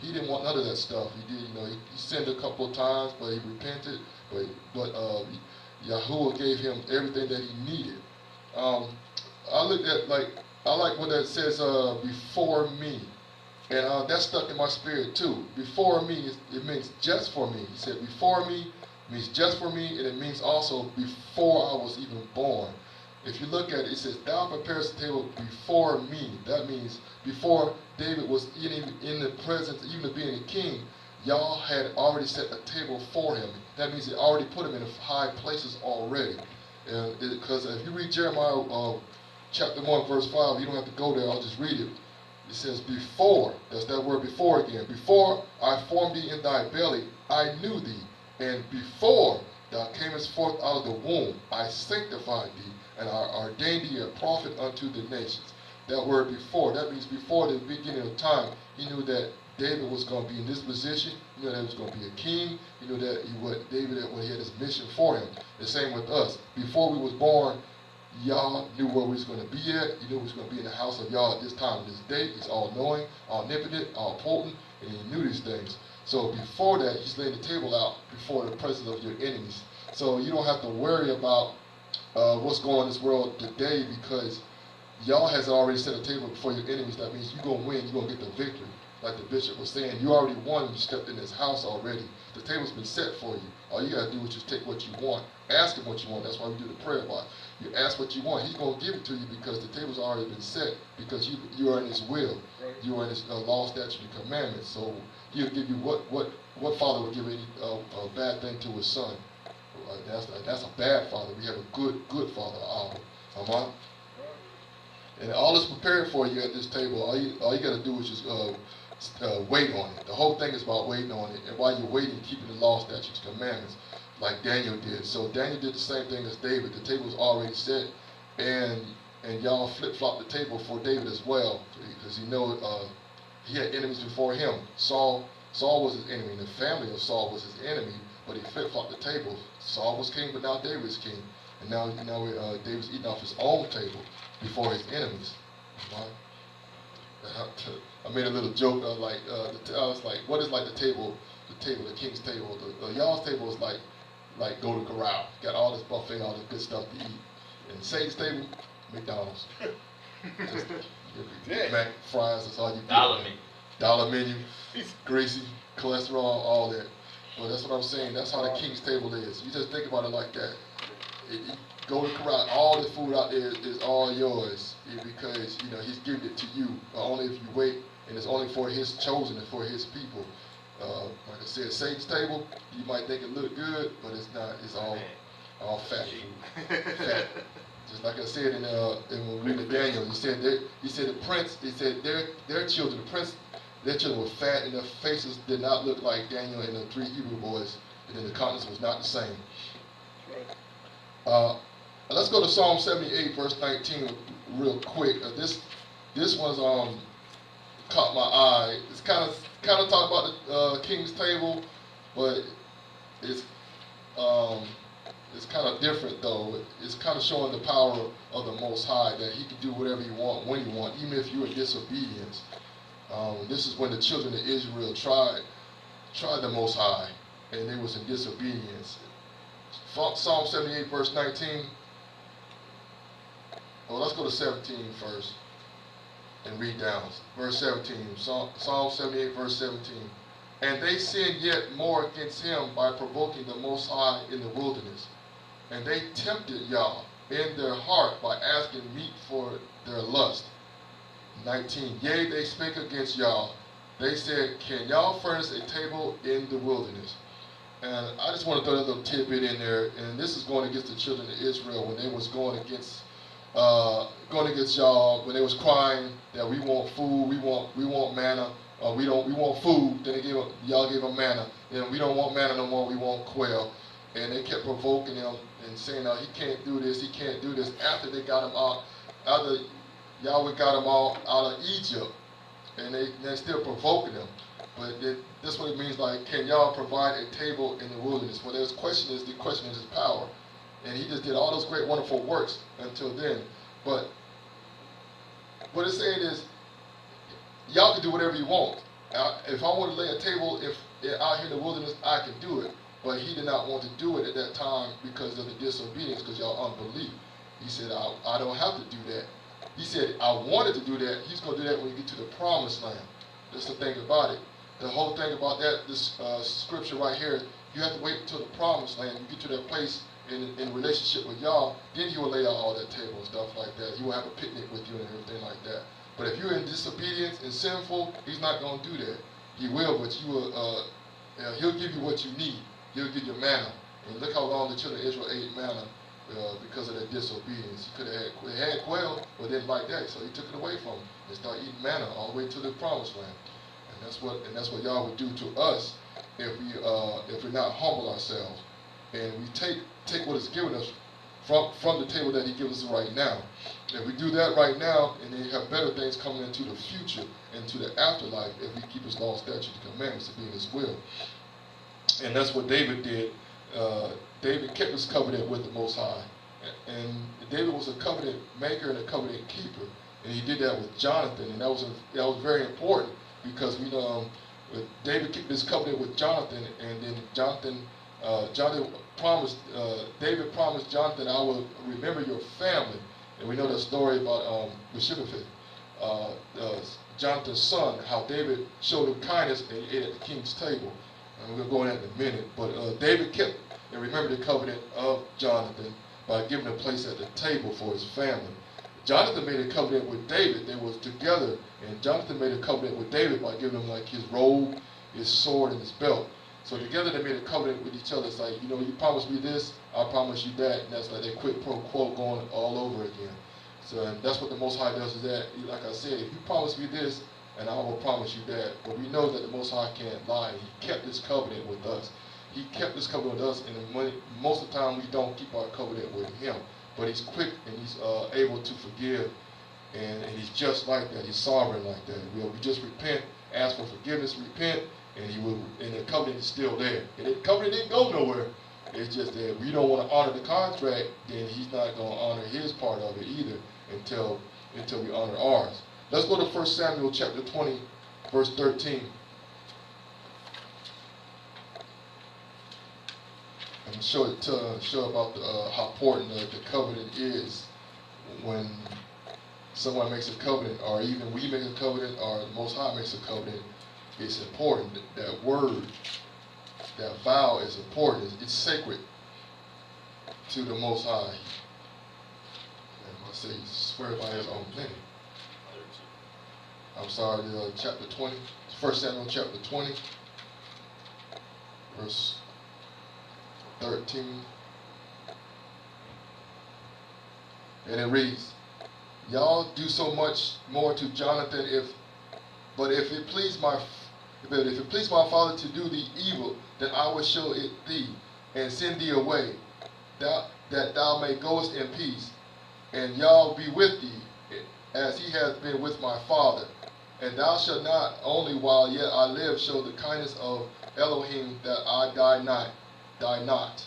He didn't want none of that stuff. He did, he sinned a couple of times, but he repented. But Yahuwah gave him everything that he needed. I looked at, I like what that says, before me. And that stuck in my spirit too. Before me, it means just for me. He said before me means just for me, and it means also before I was even born. If you look at it, it says, thou preparest the table before me. That means before David was even in the presence, even of being a king, Yah had already set a table for him. That means he already put him in high places already. Because if you read Jeremiah chapter 1, verse 5, you don't have to go there, I'll just read it. It says, before, that's that word before again. Before I formed thee in thy belly, I knew thee. And before thou camest forth out of the womb, I sanctified thee, and I ordained thee a prophet unto the nations. That word before, that means before the beginning of time, he knew that David was going to be in this position. He knew that he was going to be a king. He knew that when he had his mission for him. The same with us. Before we was born, Yah knew where we was going to be at. He knew we was going to be in the house of Yah at this time, this day. He's all-knowing, omnipotent, all-potent, and he knew these things. So before that, he's laying the table out before the presence of your enemies. So you don't have to worry about what's going on in this world today, because Yah has already set a table before your enemies. That means you're going to win, you're going to get the victory. Like the bishop was saying, you already won when you stepped in his house already. The table's been set for you. All you got to do is just take what you want. Ask him what you want. That's why we do the prayer part. You ask what you want. He's going to give it to you because the table's already been set, because you are in his will. Right. You are in his law, statute, and commandments. So he'll give you what father would give a bad thing to his son. That's a bad father. We have a good father. Amen. And all is prepared for you at this table. All you got to do is just wait on it. The whole thing is about waiting on it. And while you're waiting, keeping the law, statutes, commandments, like Daniel did. So Daniel did the same thing as David. The table was already set, and y'all flip-flopped the table for David as well, because he had enemies before him. Saul was his enemy, and the family of Saul was his enemy, but he flip-flopped the table. Saul was king, but now David is king. And now David's eating off his own table before his enemies. I made a little joke. I was like, what is like the table, the king's table? The y'all's table is like Golden Corral. Got all this buffet, all this good stuff to eat. And Satan's table, McDonald's. Just Mac, fries, that's all you get. Dollar menu, greasy, cholesterol, all that. But that's what I'm saying. That's how the king's table is. You just think about it like that. Golden Corral, all the food out there is all yours, because he's giving it to you. Only if you wait, and it's only for his chosen and for his people. Like I said, Satan's table, you might think it look good, but it's not. It's all fat food. Fat, Just like I said when we read Daniel, he said the prince, he said their children, the prince, their children were fat and their faces did not look like Daniel and the 3 Hebrew boys, and then the countenance was not the same. Let's go to Psalm 78, verse 19, real quick. This one's caught my eye. It's kind of talking about the king's table, but it's kind of different though. It's kind of showing the power of the Most High, that He can do whatever He want when He want, even if you're in disobedience. This is when the children of Israel tried the Most High, and they was in disobedience. Psalm 78, verse 19. Well, let's go to 17 first and read down. Verse 17. Psalm 78, verse 17. And they sinned yet more against Him by provoking the Most High in the wilderness. And they tempted Yah in their heart by asking meat for their lust. 19. Yea, they spake against Yah. They said, can Yah furnish a table in the wilderness? And I just want to throw a little tidbit in there. And this is going against the children of Israel when they was going against Yah, when they was crying that we want food, we want manna, we want food. Then Yah gave them manna. Then we don't want manna no more, we want quail. And they kept provoking Him and saying, he can't do this, he can't do this. After they got him out, after Yahweh got them all out of Egypt, and they're still provoking Him. But that's what it means, like, can Yah provide a table in the wilderness? Well, the question is His power. And He just did all those great, wonderful works until then. But what it's saying is, Yah can do whatever He wants. If I want to lay a table out here in the wilderness, I can do it. But He did not want to do it at that time because of the disobedience, because y'all unbelief. He said, I don't have to do that. He said, I wanted to do that. He's going to do that when you get to the promised land. That's the thing about it. The whole thing about that, this scripture right here, you have to wait until the promised land. You get to that place in relationship with Yah, then He will lay out all that table and stuff like that. He will have a picnic with you and everything like that. But if you're in disobedience and sinful, He's not going to do that. He will, but He'll give you what you need. He'll give you manna. And look how long the children of Israel ate manna because of their disobedience. He could have had quail, but didn't like that, so He took it away from them and started eating manna all the way to the promised land. And that's what Yah would do to us if we not humble ourselves and we take what is given us from the table that He gives us right now. If we do that right now, and then have better things coming into the future, into the afterlife, if we keep His law, statutes, and commandments to be in His will. And that's what David did. David kept his covenant with the Most High. And David was a covenant maker and a covenant keeper. And he did that with Jonathan. And that was very important, because we know David kept his covenant with Jonathan. And then David promised Jonathan, I will remember your family. And we know the story about Mephibosheth, Jonathan's son, how David showed him kindness and he ate at the king's table. And we're going to go into that in a minute. But David kept and remembered the covenant of Jonathan by giving a place at the table for his family. Jonathan made a covenant with David. They was together. And Jonathan made a covenant with David by giving him like his robe, his sword, and his belt. So together they made a covenant with each other. It's like, you promised me this, I promise you that. And that's like that quid pro quo going all over again. So and that's what the Most High does, is that, like I said, if you promise me this, and I will promise you that. But we know that the Most High can't lie. He kept His covenant with us. He kept His covenant with us, and most of the time we don't keep our covenant with Him. But He's quick and He's able to forgive, and He's just like that. He's sovereign like that. We just repent, ask for forgiveness, repent, and the covenant is still there. And the covenant didn't go nowhere. It's just that we don't want to honor the contract, then He's not going to honor His part of it either until we honor ours. Let's go to 1 Samuel chapter 20, verse 13. I'm show about how important the covenant is when someone makes a covenant, or even we make a covenant, or the Most High makes a covenant. It's important. That word, that vow is important. It's sacred to the Most High. And I say, swear by His own name. I'm sorry, chapter 20, 1 Samuel chapter 20, verse 13. And it reads, y'all do so much more to Jonathan if it please my father to do thee evil, then I will show it thee, and send thee away, that thou may goest in peace, and Yah be with thee, as he hath been with my father. And thou shalt not only while yet I live show the kindness of Elohim, that I die not.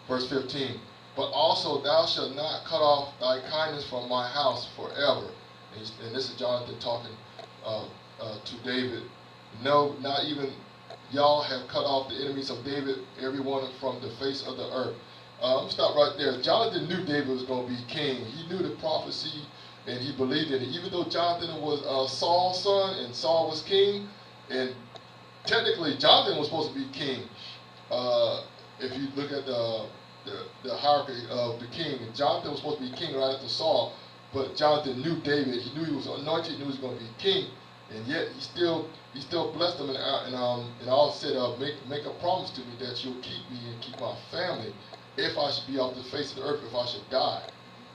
Verse 15. But also thou shalt not cut off thy kindness from my house forever. And this is Jonathan talking to David. No, not even y'all have cut off the enemies of David, everyone from the face of the earth. I'm going to stop right there. Jonathan knew David was going to be king. He knew the prophecy, and he believed in it. Even though Jonathan was Saul's son, and Saul was king, and technically Jonathan was supposed to be king. If you look at the hierarchy of the king, Jonathan was supposed to be king right after Saul, but Jonathan knew David. He knew he was anointed, he knew he was going to be king, and yet he still blessed him, and all said, make a promise to me that you'll keep me and keep my family if I should be off the face of the earth, if I should die.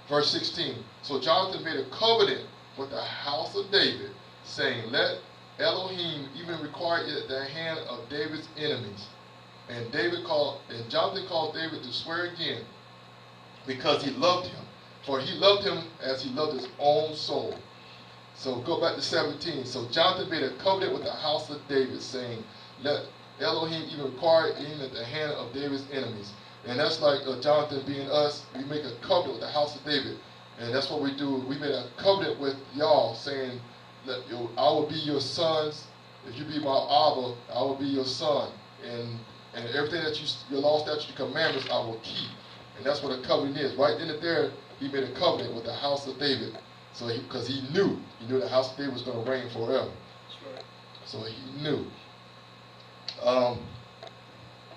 Verse 16, so Jonathan made a covenant with the house of David, saying, let Elohim even require it at the hand of David's enemies. And Jonathan called David to swear again, because he loved him. For he loved him as he loved his own soul. So go back to 17. So Jonathan made a covenant with the house of David, saying, let Elohim even require it even at the hand of David's enemies. And that's like Jonathan being us. We make a covenant with the house of David. And that's what we do. We made a covenant with y'all, saying that I will be your sons. If you be my Abba, I will be your son. And everything that your law, statutes, your commandments, I will keep. And that's what a covenant is. Right then and there, he made a covenant with the house of David. So because he knew the house of David was going to reign forever. That's right. So he knew.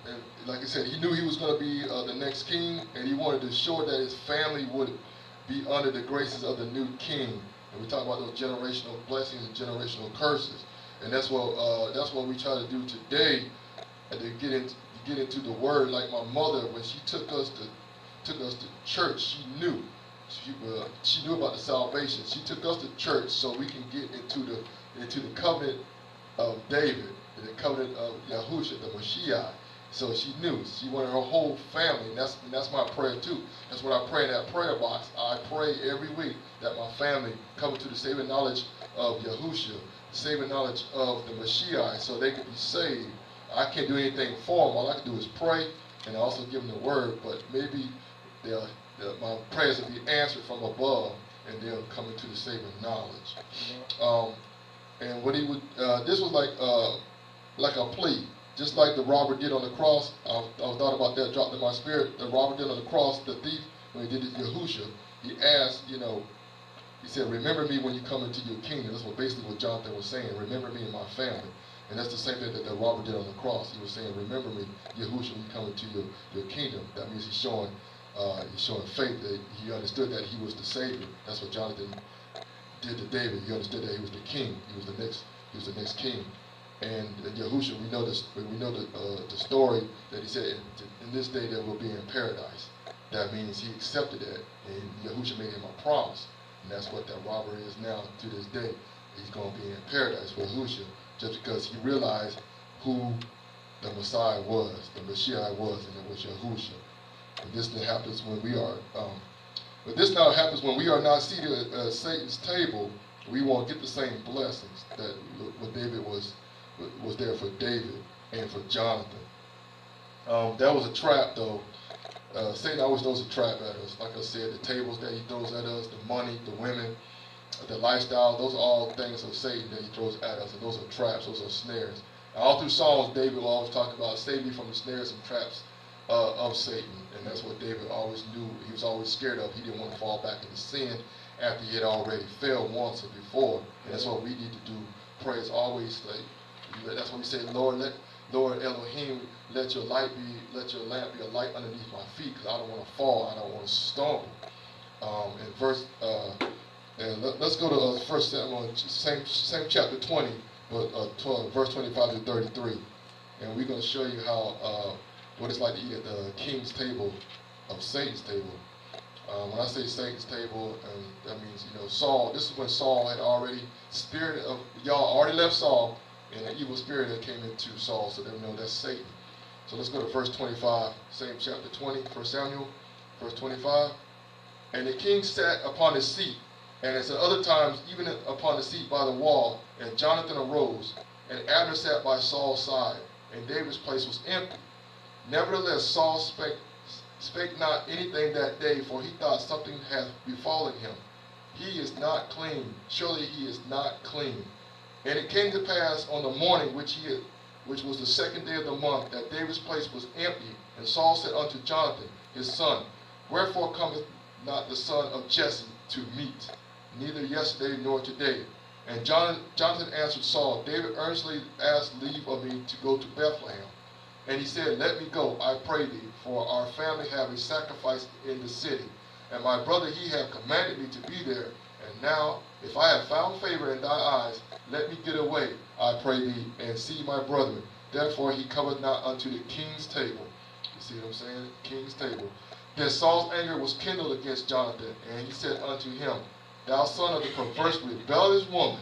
And like I said, he knew he was going to be the next king, and he wanted to show that his family would be under the graces of the new king. And we talk about those generational blessings and generational curses, and that's what we try to do today, to get into the word. Like my mother, when she took us to church, she knew about the salvation. She took us to church so we can get into the covenant of David, the covenant of Yahushua, the Mashiach. So she knew. She wanted her whole family, and that's my prayer too. That's what I pray in that prayer box. I pray every week that my family come to the saving knowledge of Yahushua, the saving knowledge of the Mashiach, so they can be saved. I can't do anything for them. All I can do is pray and also give them the word. But maybe my prayers will be answered from above, and they'll come into the saving knowledge. And what he would, this was like a plea. Just like the robber did on the cross, I thought about that, dropped in my spirit. The robber did on the cross, the thief, when he did it to Yahushua, he asked, he said, remember me when you come into your kingdom. That's basically what Jonathan was saying, remember me and my family. And that's the same thing that the robber did on the cross. He was saying, remember me, Yahushua, when you come into your kingdom. That means he's showing faith, that he understood that he was the Savior. That's what Jonathan did to David. He understood that he was the king. He was the next king. And Yahushua, we know the story that he said, in this day that we'll be in paradise. That means he accepted that, and Yahushua made him a promise. And that's what that robber is now to this day. He's going to be in paradise with Yahushua, just because he realized who the Messiah was, the Mashiach was, and it was Yahushua. And this happens when we are, but this now happens when we are not seated at Satan's table. We won't get the same blessings that what David was there for David and for Jonathan. That was a trap, though. Satan always throws a trap at us. Like I said, the tables that he throws at us, the money, the women, the lifestyle, those are all things of Satan that he throws at us, and those are traps, those are snares. And all through Psalms, David will always talk about, save me from the snares and traps of Satan. And that's what David always knew. He was always scared of. He didn't want to fall back into sin after he had already failed once or before. And that's what we need to do. Pray is always that's what we say, Lord Elohim, let your lamp be a light underneath my feet, because I don't want to fall, I don't want to stumble. Let's go to 1 Samuel, same chapter 20, but 12, verse 25 to 33, and we're going to show you how what it's like to eat at the king's table of Satan's table. When I say Satan's table, that means, Saul. This is when Saul had already, spirit of y'all already left Saul, and an evil spirit that came into Saul, so they know that's Satan. So let's go to verse 25, same chapter 20, 1 Samuel, verse 25. And the king sat upon his seat, and as at other times, even upon the seat by the wall, and Jonathan arose, and Abner sat by Saul's side, and David's place was empty. Nevertheless, Saul spake not anything that day, for he thought something hath befallen him. He is not clean, surely he is not clean. And it came to pass on the morning which was the second day of the month, that David's place was empty. And Saul said unto Jonathan his son, Wherefore cometh not the son of Jesse to meat, neither yesterday nor today? And Jonathan answered Saul, David earnestly asked leave of me to go to Bethlehem. And he said, Let me go, I pray thee, for our family have a sacrifice in the city. And my brother he hath commanded me to be there. And now, if I have found favor in thy eyes, let me get away, I pray thee, and see my brethren. Therefore he cometh not unto the king's table. You see what I'm saying? King's table. Then Saul's anger was kindled against Jonathan, and he said unto him, Thou son of the perverse rebellious woman,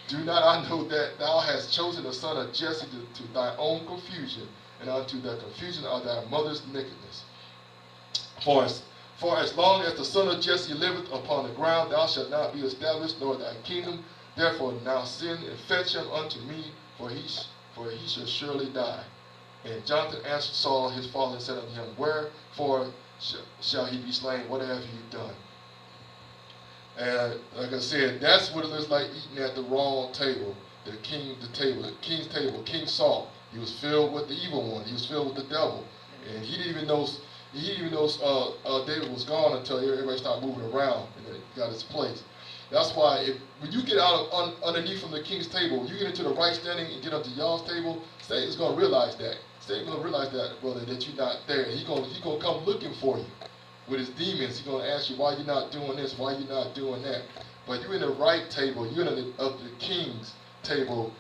do not I know that thou hast chosen the son of Jesse to thy own confusion, and unto the confusion of thy mother's nakedness? For as long as the son of Jesse liveth upon the ground, thou shalt not be established, nor thy kingdom. Therefore now send and fetch him unto me, for he shall surely die. And Jonathan answered Saul his father and said unto him, Wherefore shall he be slain? What have you done? And like I said, that's what it looks like eating at the wrong table. The king's table, King Saul. He was filled with the evil one. He was filled with the devil. And he didn't even know David was gone until everybody started moving around and it got his place. That's why when you get out of underneath from the king's table, when you get into the right standing and get up to y'all's table, Satan's going to realize that. Satan's going to realize that, brother, that you're not there. He's going to come looking for you with his demons. He's going to ask you, why you're not doing this, why you're not doing that. But you're in the right table. You're in the king's table,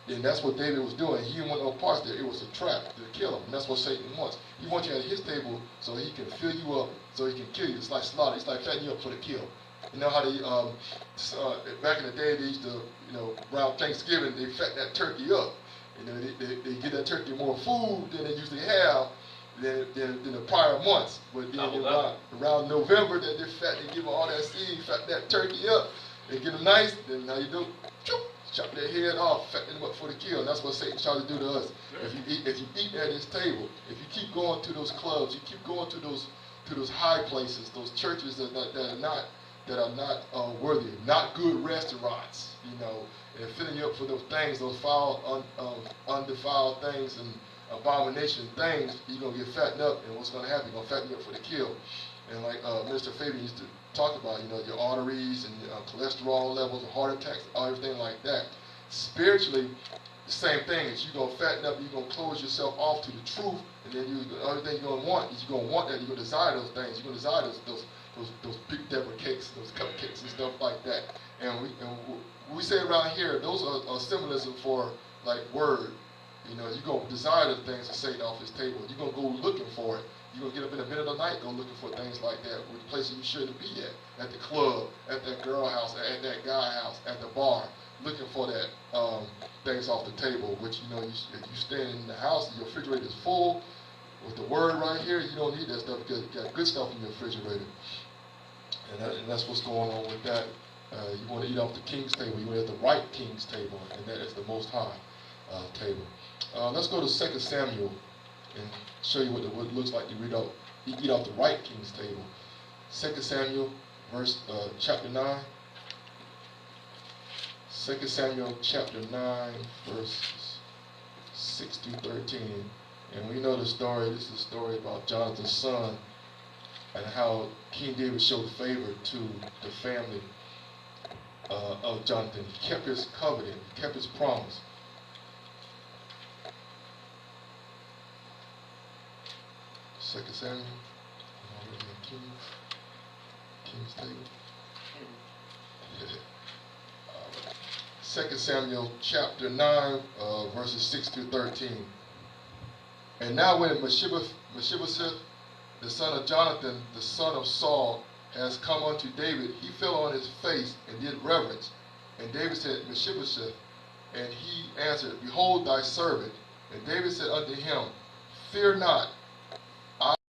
and that's what David was doing. He didn't want no parts there. It was a trap to kill him, and that's what Satan wants. He wants you at his table so he can fill you up, so he can kill you. It's like slaughter. It's like fattening you up for the kill. You know how they, back in the day, they used to, around Thanksgiving, they fatten that turkey up. They give that turkey more food than they usually have than the prior months. But then around November, they give them all that seed, fatten that turkey up, they get them nice, then now you do, chop their head off, fatten them up for the kill. And that's what Satan tries to do to us. Yeah. If you eat at his table, if you keep going to those clubs, you keep going to those high places, those churches that are not worthy, not good restaurants, and filling you up for those things, those foul, undefiled things and abomination things, you're going to get fattened up, and what's going to happen? You're going to fatten you up for the kill. And like Minister Fabian used to talk about, your arteries and cholesterol levels, heart attacks, everything like that. Spiritually, the same thing is you're going to fatten up, you're going to close yourself off to the truth, and then everything you're going to want is you're going to want that, you're going to desire those things, you're going to desire those big Deborah cakes, those cupcakes and stuff like that. And we say around here, those are symbolism for like word. You're going to desire the things of Satan off his table. You're going to go looking for it. You're going to get up in the middle of the night, go looking for things like that, with places you shouldn't be at the club, at that girl house, at that guy house, at the bar, looking for that things off the table, which, if you stand in the house and your refrigerator is full with the word right here, you don't need that stuff because you got good stuff in your refrigerator. And that's what's going on with that. You want to eat off the king's table. You want to eat at the right king's table, and that is the Most High table. Let's go to 2 Samuel and show you what it looks like to eat off the right king's table. 2 Samuel, chapter 9. 2 Samuel chapter 9, verses 6 through 13. And we know the story. This is a story about Jonathan's son and how King David showed favor to the family of Jonathan. He kept his covenant. He kept his promise. Second Samuel, King's table. 2 Samuel chapter 9, verses 6 through 13. And now when Mephibosheth the son of Jonathan, the son of Saul, has come unto David, he fell on his face and did reverence. And David said, Mephibosheth. And he answered, Behold thy servant. And David said unto him, Fear not,